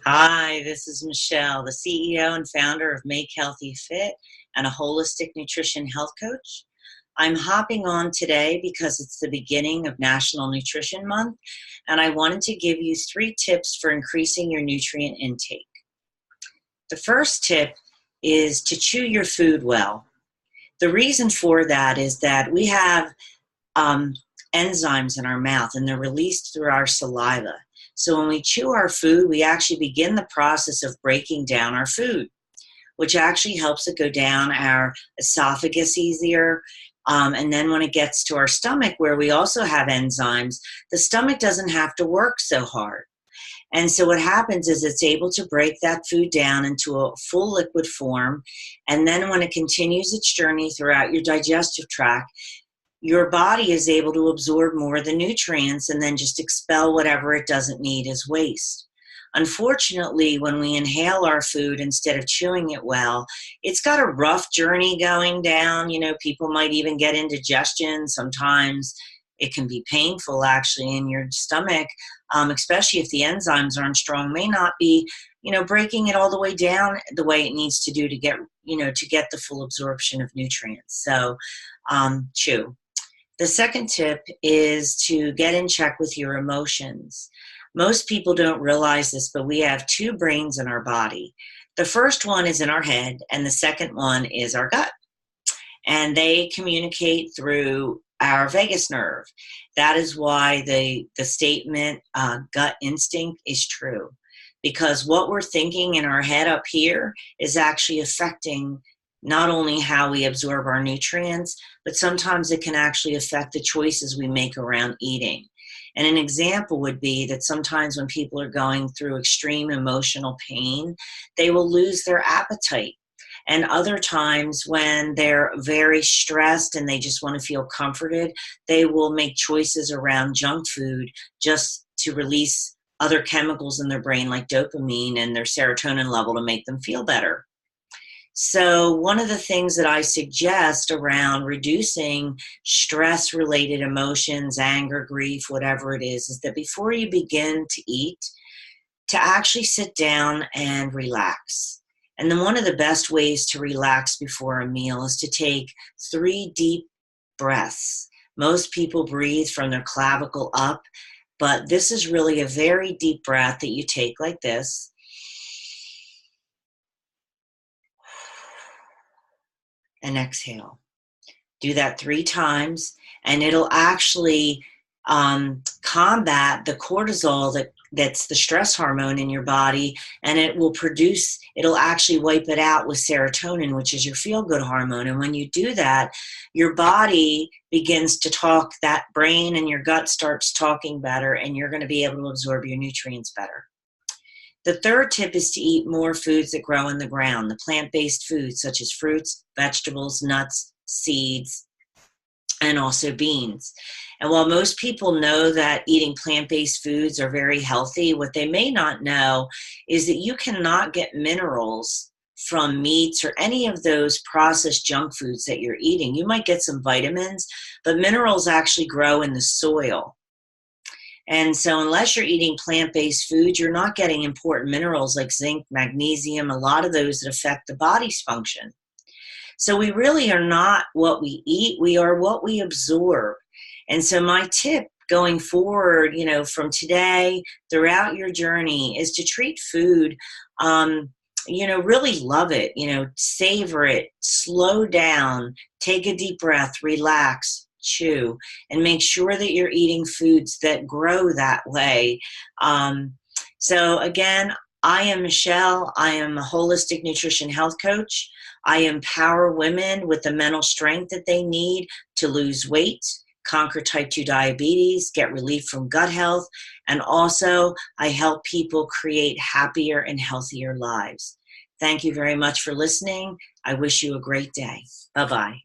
Hi, this is Michele, the CEO and founder of Make Healthy Fit and a holistic nutrition health coach. I'm hopping on today because it's the beginning of National Nutrition Month, and I wanted to give you 3 tips for increasing your nutrient intake. The first tip is to chew your food well. The reason for that is that we have enzymes in our mouth, and they're released through our saliva. So when we chew our food, we actually begin the process of breaking down our food, which actually helps it go down our esophagus easier. And then when it gets to our stomach, where we also have enzymes, the stomach doesn't have to work so hard. And so what happens is it's able to break that food down into a full liquid form. And then when it continues its journey throughout your digestive tract, your body is able to absorb more of the nutrients and then just expel whatever it doesn't need as waste. Unfortunately, when we inhale our food instead of chewing it well, it's got a rough journey going down. People might even get indigestion. Sometimes it can be painful actually in your stomach, especially if the enzymes aren't strong, may not be, breaking it all the way down the way it needs to do to get the full absorption of nutrients. So chew. The second tip is to get in check with your emotions. Most people don't realize this, but we have 2 brains in our body. The first one is in our head, and the second one is our gut. And they communicate through our vagus nerve. That is why the statement gut instinct is true, because what we're thinking in our head up here is actually affecting not only how we absorb our nutrients, but sometimes it can actually affect the choices we make around eating. And an example would be that sometimes when people are going through extreme emotional pain, they will lose their appetite. And other times when they're very stressed and they just want to feel comforted, they will make choices around junk food just to release other chemicals in their brain like dopamine and their serotonin level to make them feel better. So one of the things that I suggest around reducing stress-related emotions, anger, grief, whatever it is that before you begin to eat, to actually sit down and relax. And then one of the best ways to relax before a meal is to take 3 deep breaths. Most people breathe from their clavicle up, but this is really a very deep breath that you take like this. And exhale. Do that 3 times, and it'll actually combat the cortisol that's the stress hormone in your body, and it'll actually wipe it out with serotonin, which is your feel-good hormone. And when you do that, your body begins to talk, that brain and your gut starts talking better, and you're going to be able to absorb your nutrients better. The third tip is to eat more foods that grow in the ground, the plant-based foods such as fruits, vegetables, nuts, seeds, and also beans. And while most people know that eating plant-based foods are very healthy, what they may not know is that you cannot get minerals from meats or any of those processed junk foods that you're eating. You might get some vitamins, but minerals actually grow in the soil. And so unless you're eating plant-based foods, you're not getting important minerals like zinc, magnesium, a lot of those that affect the body's function. So we really are not what we eat, we are what we absorb. And so my tip going forward, from today throughout your journey is to treat food, really love it, savor it, slow down, take a deep breath, relax, chew, and make sure that you're eating foods that grow that way. So again, I am Michele. I am a holistic nutrition health coach. I empower women with the mental strength that they need to lose weight, conquer type 2 diabetes, get relief from gut health, and also I help people create happier and healthier lives. Thank you very much for listening. I wish you a great day. Bye-bye.